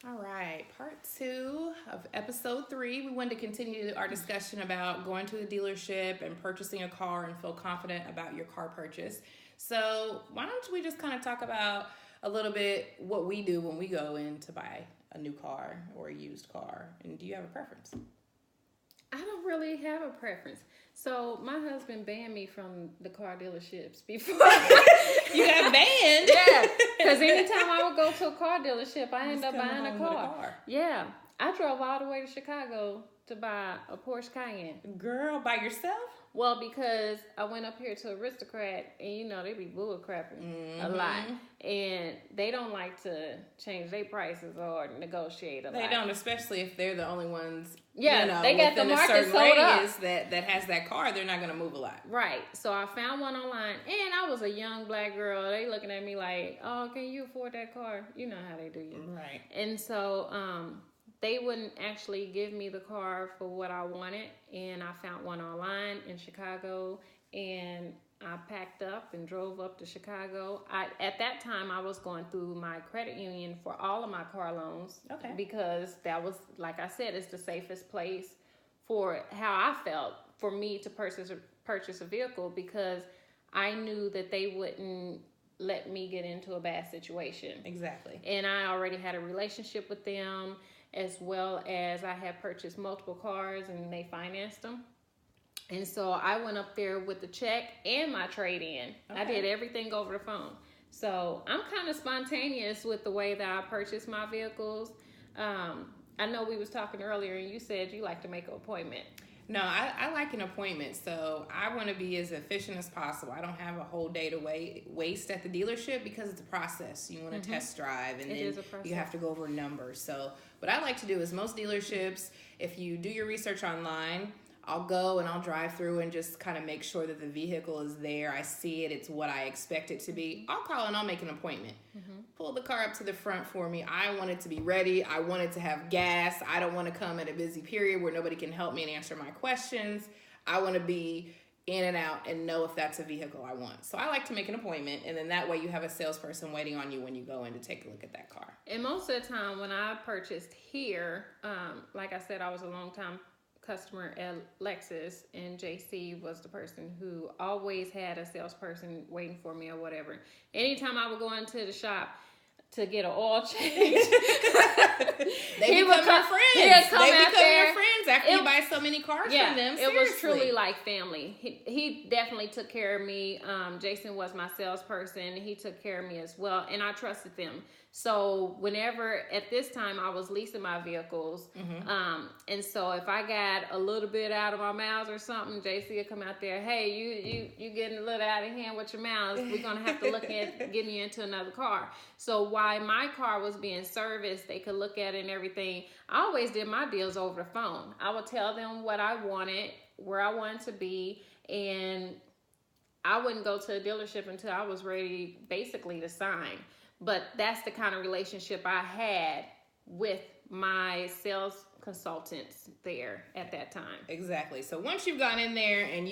All right, part two of episode three. We wanted to continue our discussion about going to a dealership and purchasing a car and feel confident about your car purchase. So, why don't we just kind of talk about a little bit what we do when we go in to buy a new car or a used car? And do you have a preference? I don't really have a preference. So my husband banned me from the car dealerships before. You got banned? Yeah, because anytime I would go to a car dealership, I end Just up coming buying a home with car. Yeah, I drove all the way to Chicago to buy a Porsche Cayenne. Girl, by yourself? Well, because I went up here to Aristocrat, and they be bull crapping a lot, and they don't like to change their prices or negotiate a lot. They don't, especially if they're the only ones. Yeah, they got the within a market certain sold up. radius that has that car. They're not going to move a lot. Right. So I found one online, and I was a young black girl. They looking at me like, "Oh, can you afford that car?" You know how they do you. Right. And so they wouldn't actually give me the car for what I wanted, and I found one online in Chicago, and I packed up and drove up to Chicago. At that time I was going through my credit union for all of my car loans. Okay. Because that was, like I said, it's the safest place for how I felt for me to purchase a vehicle, because I knew that they wouldn't let me get into a bad situation. Exactly. And I already had a relationship with them, as well as I had purchased multiple cars and they financed them. And so I went up there with the check and my trade-in. Okay. I did everything over the phone. So I'm kind of spontaneous with the way that I purchase my vehicles. I know we was talking earlier and you said you like to make an appointment. No, I like an appointment, so I want to be as efficient as possible. I don't have a whole day to waste at the dealership because it's a process. You want to test drive, and then you have to go over numbers. So what I like to do is most dealerships, if you do your research online, I'll go and I'll drive through and just kind of make sure that the vehicle is there. I see it. It's what I expect it to be. I'll call and I'll make an appointment. Pull the car up to the front for me. I want it to be ready. I want it to have gas. I don't want to come at a busy period where nobody can help me and answer my questions. I want to be in and out and know if that's a vehicle I want. So I like to make an appointment, and then that way you have a salesperson waiting on you when you go in to take a look at that car. And most of the time when I purchased here, like I said, I was a long time customer at Lexus, and JC was the person who always had a salesperson waiting for me or whatever. Anytime I would go into the shop to get an oil change, they become your friends. Your friends after you buy so many cars from them. Seriously. It was truly like family. He definitely took care of me. Jason was my salesperson. He took care of me as well, and I trusted them. So whenever, at this time, I was leasing my vehicles, and so if I got a little bit out of my miles or something, JC would come out there, hey, you getting a little out of hand with your miles. We're going to have to look at getting you into another car. So while my car was being serviced, they could look at it and everything. I always did my deals over the phone. I would tell them what I wanted, where I wanted to be, and I wouldn't go to a dealership until I was ready basically to sign. But that's the kind of relationship I had with my sales consultants there at that time. Exactly. So once you've gone in there and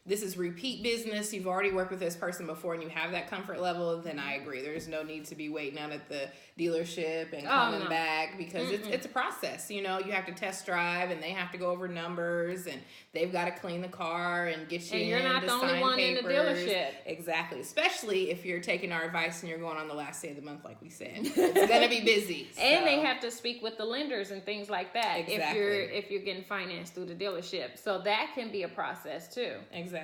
this is repeat business, you've already worked with this person before and you have that comfort level, then I agree. There's no need to be waiting out at the dealership and coming back, because it's a process. You have to test drive and they have to go over numbers and they've got to clean the car and get you and you're not the only one papers. In the dealership. Exactly. Especially if you're taking our advice and you're going on the last day of the month, like we said. It's going to be busy. And they have to speak with the lenders and things like that. Exactly. If you're getting financed through the dealership. So that can be a process too. Exactly.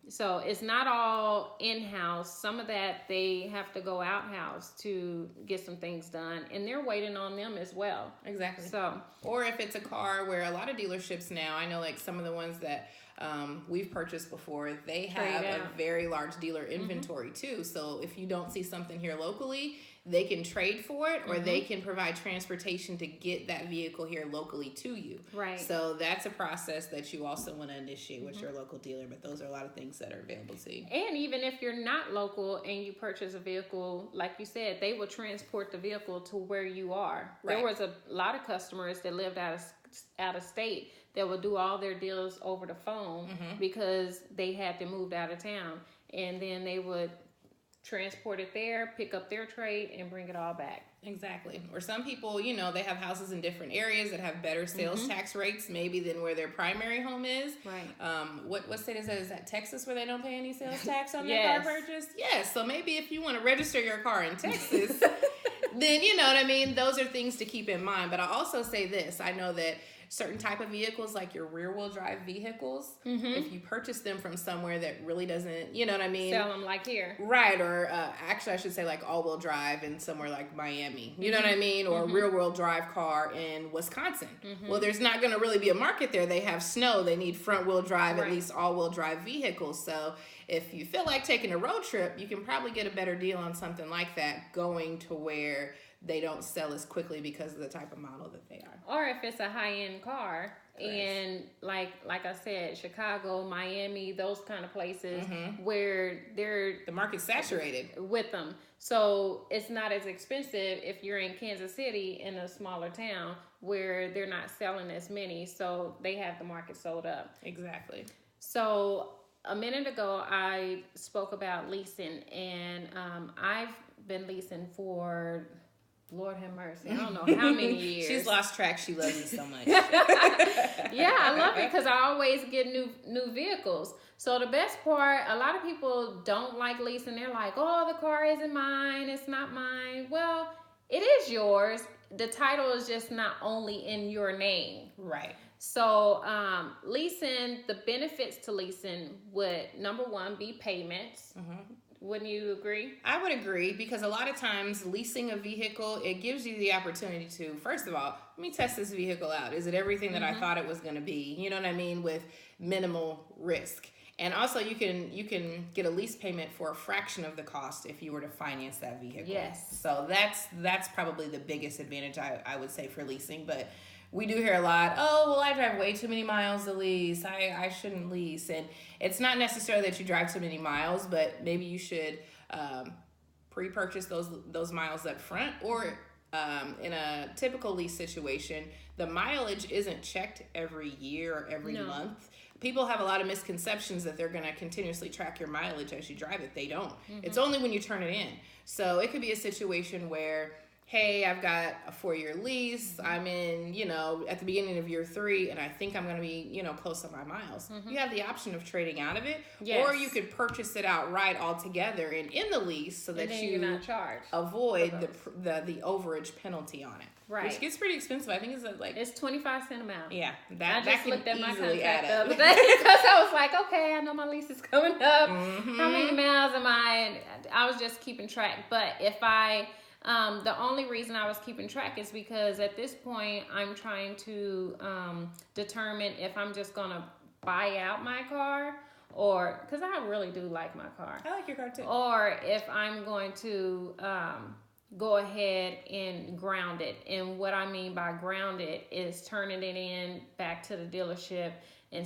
So it's not all in-house. Some of that they have to go out-house to get some things done, and they're waiting on them as well. Exactly. So, or if it's a car where a lot of dealerships now, I know like some of the ones that we've purchased before, they have a very large dealer inventory too. So if you don't see something here locally, they can trade for it, or they can provide transportation to get that vehicle here locally to you. Right. So that's a process that you also want to initiate with your local dealer, but those are a lot of things that are available to you. And even if you're not local and you purchase a vehicle, like you said, they will transport the vehicle to where you are. Right. There was a lot of customers that lived out of state that would do all their deals over the phone because they had to move out of town, and then they would transport it there, pick up their trade, and bring it all back. Exactly. Or some people, you know, they have houses in different areas that have better sales tax rates maybe than where their primary home is. Right. What state is that? Is that Texas where they don't pay any sales tax on their car purchase? Yes. So maybe if you want to register your car in Texas, then you know what I mean? Those are things to keep in mind. But I also say this. I know that certain type of vehicles, like your rear-wheel drive vehicles, if you purchase them from somewhere that really doesn't, you know what I mean? Sell them like here. Right, or actually I should say like all-wheel drive in somewhere like Miami, you know what I mean? Or a rear-wheel drive car in Wisconsin. Well, there's not going to really be a market there. They have snow. They need front-wheel drive, at least all-wheel drive vehicles. So if you feel like taking a road trip, you can probably get a better deal on something like that going to where they don't sell as quickly because of the type of model that they are. Or if it's a high-end car, and like I said, Chicago, Miami, those kind of places where the market's saturated with them. So it's not as expensive if you're in Kansas City in a smaller town where they're not selling as many. So they have the market sold up. Exactly. So a minute ago, I spoke about leasing, and I've been leasing for, Lord have mercy, I don't know how many years. She's lost track. She loves it so much. Yeah, I love it because I always get new vehicles. So the best part, a lot of people don't like leasing. They're like, oh, the car isn't mine. It's not mine. Well, it is yours. The title is just not only in your name. Right. So leasing, the benefits to leasing would, number one, be payments. Wouldn't you agree? I would agree, because a lot of times leasing a vehicle, it gives you the opportunity to, first of all, let me test this vehicle out. Is it everything that I thought it was going to be? You know what I mean? With minimal risk. And also you can get a lease payment for a fraction of the cost if you were to finance that vehicle. Yes. So that's probably the biggest advantage I would say for leasing. But we do hear a lot, oh, well, I drive way too many miles to lease. I shouldn't lease. And it's not necessarily that you drive too many miles, but maybe you should pre-purchase those miles up front. Or in a typical lease situation, the mileage isn't checked every year or every month. People have a lot of misconceptions that they're going to continuously track your mileage as you drive it. They don't. It's only when you turn it in. So it could be a situation where, hey, I've got a 4-year lease. I'm in, at the beginning of year 3, and I think I'm going to be, close on my miles. You have the option of trading out of it, or you could purchase it outright altogether and in the lease so that you not charged avoid the overage penalty on it. Right. Which gets pretty expensive. I think it's 25 cents a mile. Yeah. I just looked at my contract the other day because I was like, okay, I know my lease is coming up. How many miles am I? And I was just keeping track. But if the only reason I was keeping track is because at this point I'm trying to determine if I'm just going to buy out my car, or because I really do like my car. I like your car too. Or if I'm going to go ahead and ground it. And what I mean by ground it is turning it in back to the dealership and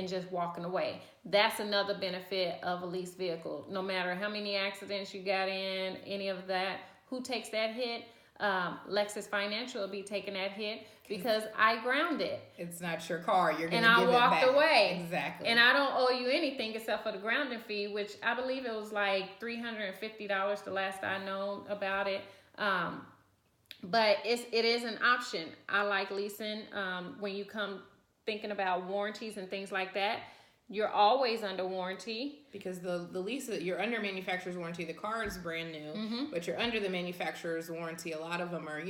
just walking away. That's another benefit of a leased vehicle. No matter how many accidents you got in, any of that, who takes that hit? Lexus Financial will be taking that hit because I ground it. It's not your car. You're going to give it back. And I walked away. Exactly. And I don't owe you anything except for the grounding fee, which I believe it was like $350 the last I know about it. But it is an option. I like leasing. When you come thinking about warranties and things like that, you're always under warranty. Because the lease, you're under manufacturer's warranty. The car is brand new, but you're under the manufacturer's warranty. A lot of them are,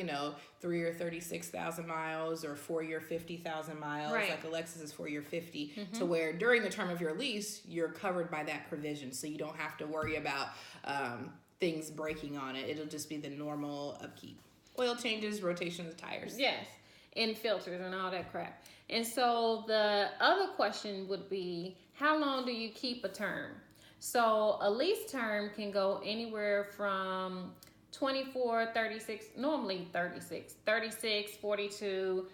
3 or 36,000 miles, or 4-year 50,000 miles. Right. Like a Lexus is 4-year 50, to where during the term of your lease, you're covered by that provision. So you don't have to worry about things breaking on it. It'll just be the normal upkeep. Oil changes, rotation of the tires. Yes, and filters and all that crap. And so the other question would be, how long do you keep a term? So a lease term can go anywhere from 24, 36, normally 36, 42.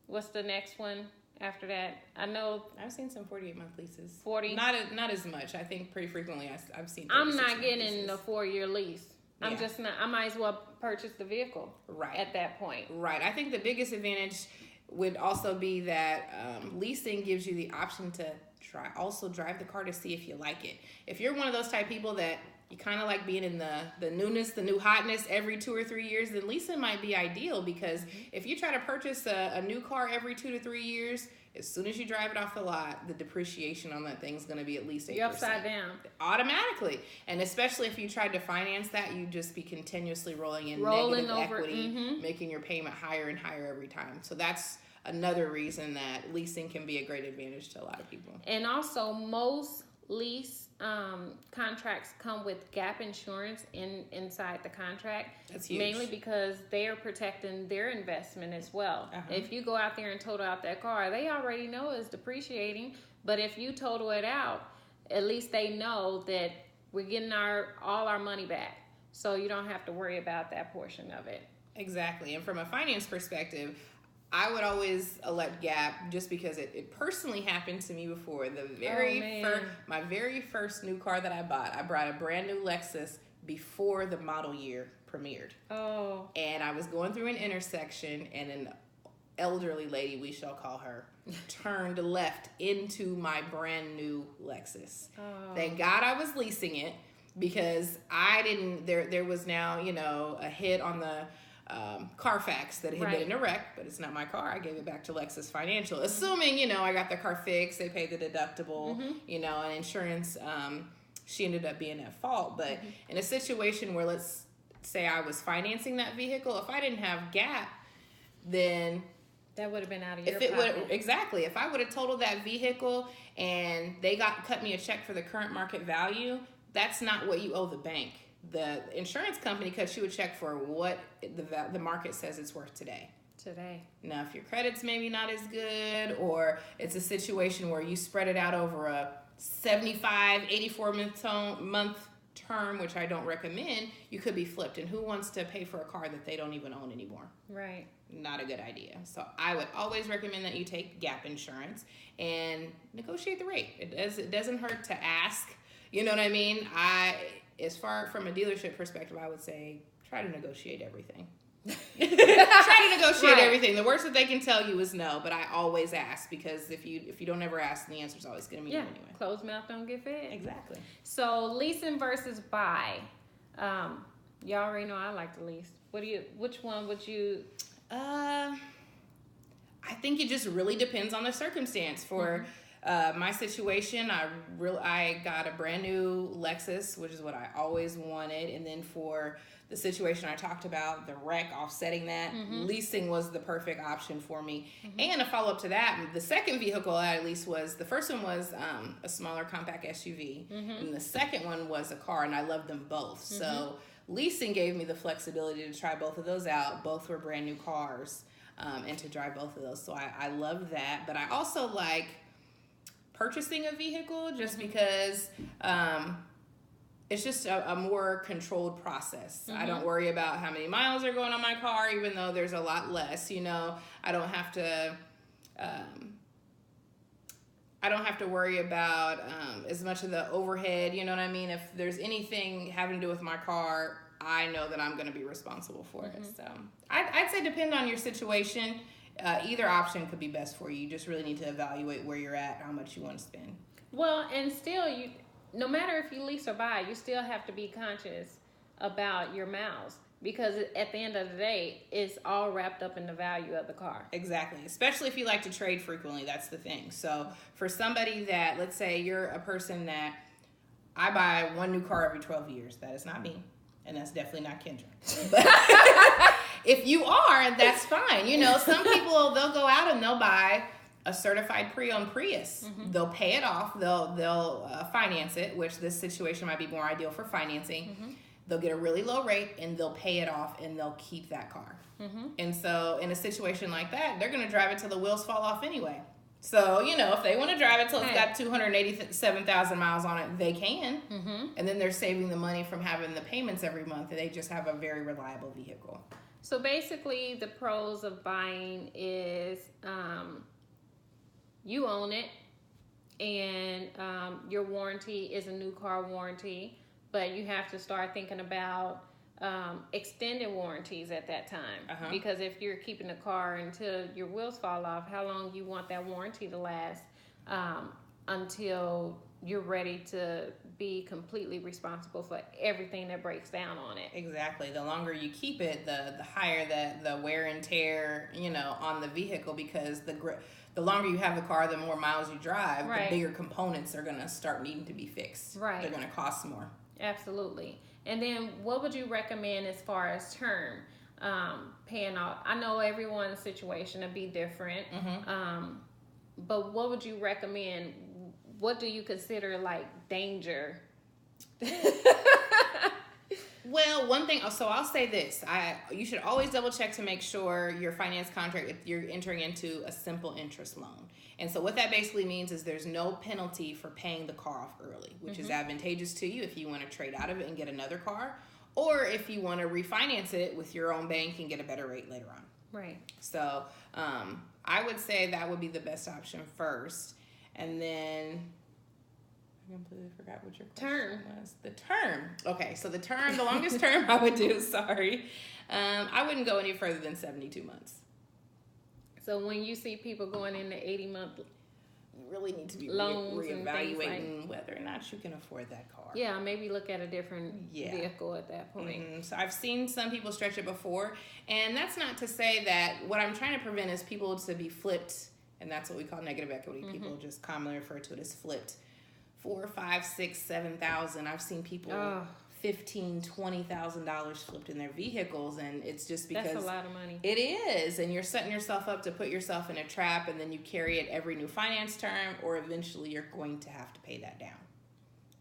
What's the next one after that? I know I've seen some 48-month leases. 40. Not as much. I think pretty frequently I've seen. I'm not getting a 4-year lease. I'm just not. I might as well purchase the vehicle at that point. Right. I think the biggest advantage would also be that leasing gives you the option to drive the car to see if you like it. If you're one of those type people that you kind of like being in the newness, the new hotness every 2 or 3 years, then leasing might be ideal, because if you try to purchase a new car every 2 to 3 years, as soon as you drive it off the lot, the depreciation on that thing's going to be at least 8%. You're upside down. Automatically. And especially if you tried to finance that, you'd just be continuously rolling in negative equity, making your payment higher and higher every time. So that's another reason that leasing can be a great advantage to a lot of people. And also, most lease contracts come with gap insurance inside the contract. That's huge. Mainly because they are protecting their investment as well. If you go out there and total out that car, they already know it's depreciating. But if you total it out, at least they know that we're getting all our money back. So you don't have to worry about that portion of it. Exactly. And from a finance perspective, I would always elect Gap, just because it personally happened to me before. My very first new car that I bought a brand new Lexus before the model year premiered. Oh. And I was going through an intersection, and an elderly lady, we shall call her, turned left into my brand new Lexus. Oh. Thank God I was leasing it, because there was now, a hit on the Carfax that had been in a wreck, but it's not my car. I gave it back to Lexus Financial, assuming, I got the car fixed, they paid the deductible, and insurance, she ended up being at fault. But in a situation where, let's say I was financing that vehicle, if I didn't have Gap, then that would have been out of your pocket. Exactly. If I would have totaled that vehicle and they cut me a check for the current market value, that's not what you owe the bank. The insurance company cuts you a check for what the market says it's worth today. Now, if your credit's maybe not as good, or it's a situation where you spread it out over a 75, 84-month term, which I don't recommend, you could be flipped. And who wants to pay for a car that they don't even own anymore? Right. Not a good idea. So I would always recommend that you take Gap insurance and negotiate the rate. It doesn't hurt to ask. You know what I mean? As far from a dealership perspective, I would say try to negotiate everything. Try to negotiate everything. The worst that they can tell you is no, but I always ask, because if you don't ever ask, the answer's always going to be no anyway. Closed mouth don't get fed. Exactly. So leasing versus buy. Y'all already know I like to lease. Which one would you? I think it just really depends on the circumstance. For my situation, I got a brand new Lexus, which is what I always wanted. And then for the situation I talked about, the wreck, offsetting that, leasing was the perfect option for me. And a follow-up to that, the second vehicle I leased the first one was a smaller compact SUV. And the second one was a car, and I loved them both. So leasing gave me the flexibility to try both of those out. Both were brand new cars, and to drive both of those. So I love that. But I also like purchasing a vehicle, just because it's just a more controlled process. I don't worry about how many miles are going on my car, even though there's a lot less. I don't have to worry about as much of the overhead. You know what I mean? If there's anything having to do with my car, I know that I'm going to be responsible for it. So I'd say depend on your situation. Either option could be best for you. You just really need to evaluate where you're at, how much you want to spend. Well, and still, no matter if you lease or buy, you still have to be conscious about your miles, because at the end of the day, it's all wrapped up in the value of the car. Exactly. Especially if you like to trade frequently, that's the thing. So for somebody that, let's say you're a person that, I buy one new car every 12 years. That is not me. And that's definitely not Kendra. But if you are, that's fine. Some people, they'll go out and they'll buy a certified pre-owned Prius. They'll pay it off. They'll finance it, which this situation might be more ideal for financing. They'll get a really low rate and they'll pay it off, and they'll keep that car. And so in a situation like that, they're going to drive it till the wheels fall off anyway. So, if they want to drive it till it's got 287,000 miles on it, they can. And then they're saving the money from having the payments every month, and they just have a very reliable vehicle. So basically, the pros of buying is you own it, and your warranty is a new car warranty, but you have to start thinking about extended warranties at that time, because if you're keeping the car until your wheels fall off, how long you want that warranty to last until you're ready to be completely responsible for everything that breaks down on it. Exactly. The longer you keep it, the higher the wear and tear, on the vehicle, because the longer you have the car, the more miles you drive, the bigger components are going to start needing to be fixed. Right. They're going to cost more. Absolutely. And then what would you recommend as far as term paying off? I know everyone's situation will be different, but what would you recommend? What do you consider like danger? Well, one thing, so I'll say this. You should always double check to make sure your finance contract, if you're entering into a simple interest loan. And so what that basically means is there's no penalty for paying the car off early, which is advantageous to you if you want to trade out of it and get another car, or if you want to refinance it with your own bank and get a better rate later on. Right. So I would say that would be the best option first. And then I completely forgot what your question was. The term. Okay, so the longest term I would do, I wouldn't go any further than 72 months. So when you see people going into 80-month, you really need to be loans reevaluating whether or not you can afford that car. Yeah, maybe look at a different vehicle at that point. So I've seen some people stretch it before, and that's not to say that what I'm trying to prevent is people to be flipped, and that's what we call negative equity. People just commonly refer to it as flipped. $4,000, $5,000, $6,000, $7,000. I've seen people $15,000, $20,000 flipped in their vehicles, and it's just because that's a lot of money. It is, and you're setting yourself up to put yourself in a trap, and then you carry it every new finance term, or eventually you're going to have to pay that down.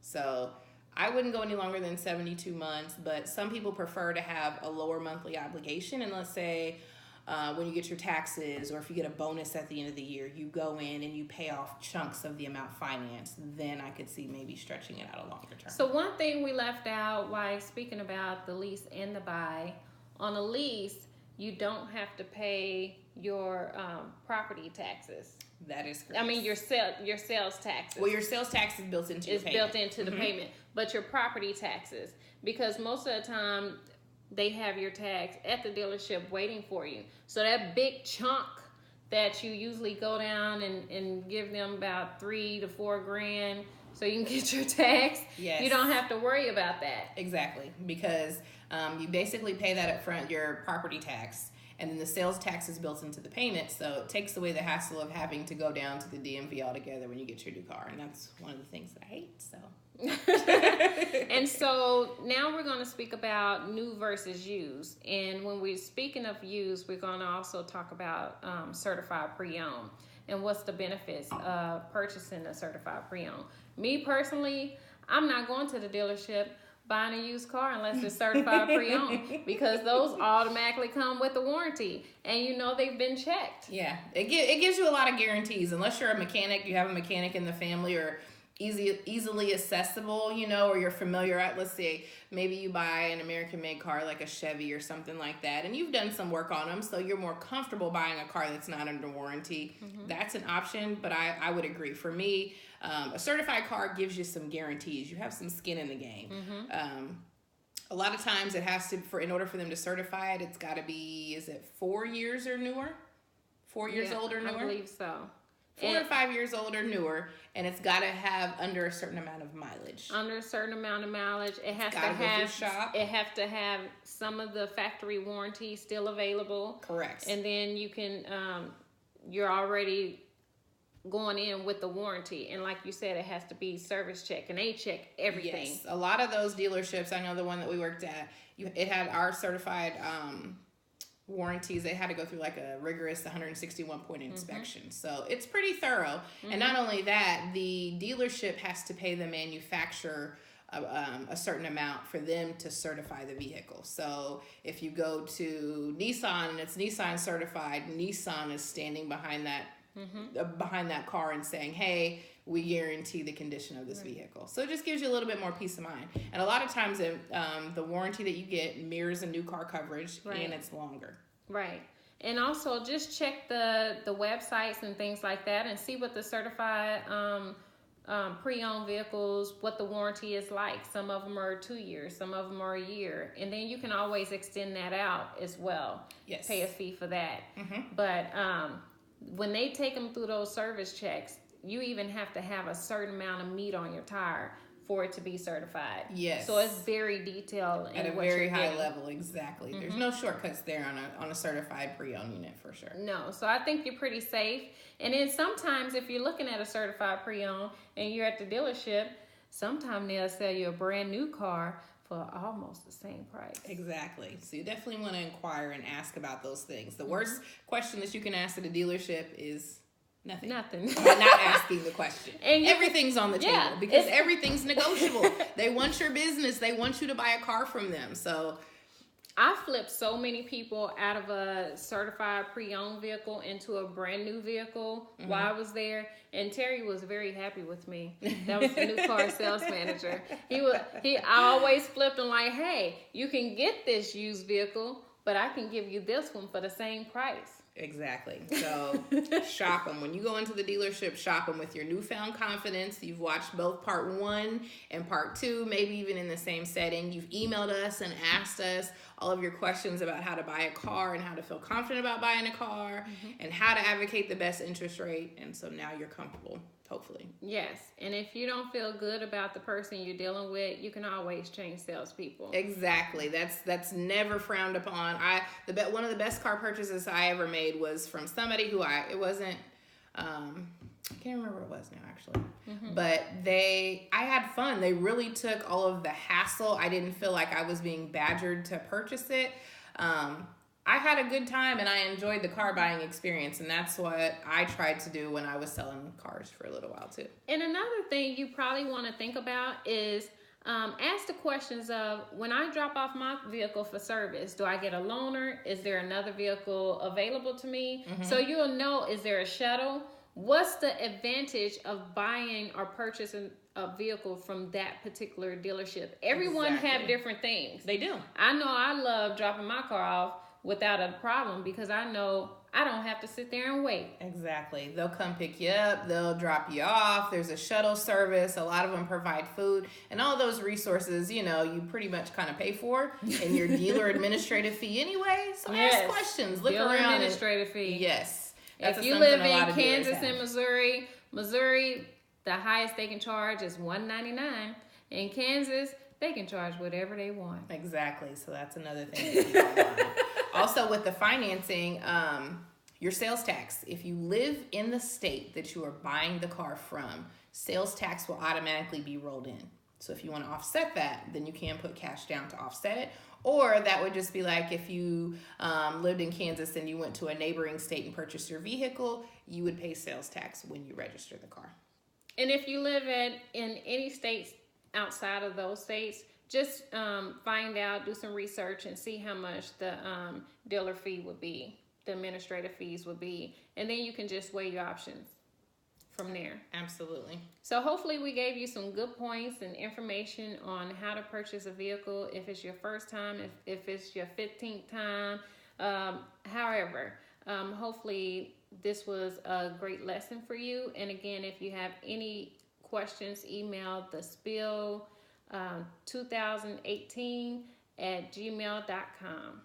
So I wouldn't go any longer than 72 months, but some people prefer to have a lower monthly obligation, and let's say when you get your taxes, or if you get a bonus at the end of the year, you go in and you pay off chunks of the amount financed, then I could see maybe stretching it out a longer term. So one thing we left out while speaking about the lease and the buy, on a lease, you don't have to pay your property taxes. That is correct. I mean, your sales taxes. Well, your sales tax is built into the payment. It's built into the payment, but your property taxes, because most of the time, they have your tax at the dealership waiting for you. So that big chunk that you usually go down and give them about $3,000 to $4,000 so you can get your tax, you don't have to worry about that. Exactly, because you basically pay that up front, your property tax, and then the sales tax is built into the payment, so it takes away the hassle of having to go down to the DMV altogether when you get your new car, and that's one of the things that I hate, so... And so now we're going to speak about new versus used. And when we're speaking of used, we're going to also talk about certified pre-owned and what's the benefits of purchasing a certified pre-owned. Me personally, I'm not going to the dealership buying a used car unless it's certified pre-owned, because those automatically come with a warranty and they've been checked. Yeah, it gives you a lot of guarantees. Unless you're a mechanic, you have a mechanic in the family, or easily accessible, or you're familiar at, let's say, maybe you buy an American-made car like a Chevy or something like that, and you've done some work on them, so you're more comfortable buying a car that's not under warranty. That's an option, but I would agree. For me, a certified car gives you some guarantees. You have some skin in the game. A lot of times it has to, in order for them to certify it, it's got to be, is it 4 years or newer? 4 years old or newer? I believe so. 4 or 5 years old or newer, and it's got to have under a certain amount of mileage. Under a certain amount of mileage, it has to have some of the factory warranty still available. Correct. And then you can, you're already going in with the warranty, and like you said, it has to be service check, and they check everything. Yes, a lot of those dealerships, I know the one that we worked at, it had our certified warranties. They had to go through like a rigorous 161-point inspection. So it's pretty thorough. And not only that, the dealership has to pay the manufacturer a certain amount for them to certify the vehicle. So if you go to Nissan and it's Nissan certified, Nissan is standing behind that car and saying, hey, we guarantee the condition of this vehicle. So it just gives you a little bit more peace of mind. And a lot of times the warranty that you get mirrors a new car coverage, and it's longer. Right. And also just check the websites and things like that and see what the certified pre-owned vehicles, what the warranty is like. Some of them are 2 years, some of them are a year. And then you can always extend that out as well. Yes. Pay a fee for that. But when they take them through those service checks, you even have to have a certain amount of meat on your tire for it to be certified. Yes. So it's very detailed at a very high level. Exactly. Mm-hmm. There's no shortcuts there on a certified pre-owned unit for sure. No. So I think you're pretty safe. And then sometimes if you're looking at a certified pre-owned and you're at the dealership, sometimes they'll sell you a brand new car for almost the same price. Exactly. So you definitely want to inquire and ask about those things. The worst question that you can ask at a dealership is nothing. By not asking the question. And everything's on the table because everything's negotiable. They want your business. They want you to buy a car from them. So I flipped so many people out of a certified pre-owned vehicle into a brand new vehicle while I was there, and Terry was very happy with me. That was the new car sales manager. I always flipped him like, hey, you can get this used vehicle, but I can give you this one for the same price. Exactly. So shop them. When you go into the dealership, shop them with your newfound confidence. You've watched both part 1 and part 2, maybe even in the same setting. You've emailed us and asked us all of your questions about how to buy a car and how to feel confident about buying a car and how to advocate the best interest rate. And so now you're comfortable, hopefully. Yes. And if you don't feel good about the person you're dealing with, you can always change salespeople. Exactly. That's never frowned upon. One of the best car purchases I ever made was from somebody who I can't remember what it was now actually. But I had fun. They really took all of the hassle. I didn't feel like I was being badgered to purchase it. I had a good time and I enjoyed the car buying experience, and that's what I tried to do when I was selling cars for a little while too. And another thing you probably want to think about is ask the questions of, when I drop off my vehicle for service, do I get a loaner? Is there another vehicle available to me? So you'll know, is there a shuttle? What's the advantage of buying or purchasing a vehicle from that particular dealership? Everyone have different things. They do. I know I love dropping my car off without a problem because I know I don't have to sit there and wait. Exactly. They'll come pick you up. They'll drop you off. There's a shuttle service. A lot of them provide food. And all those resources, you pretty much kind of pay for in your dealer administrative fee anyway. So ask questions. Look dealer around. Administrative fee. Yes. If you live in Kansas and Missouri, the highest they can charge is $199. In Kansas, they can charge whatever they want. Exactly. So that's another thing to keep in mind. Also, with the financing, your sales tax. If you live in the state that you are buying the car from, sales tax will automatically be rolled in. So if you want to offset that, then you can put cash down to offset it. Or that would just be like if you lived in Kansas and you went to a neighboring state and purchased your vehicle, you would pay sales tax when you register the car. And if you live in any states outside of those states, just find out, do some research, and see how much the dealer fee would be, the administrative fees would be, and then you can just weigh your options from there. Absolutely. So hopefully we gave you some good points and information on how to purchase a vehicle if it's your first time, if it's your 15th time, however. Hopefully this was a great lesson for you. And again, if you have any questions, email thespill 2018 at gmail.com.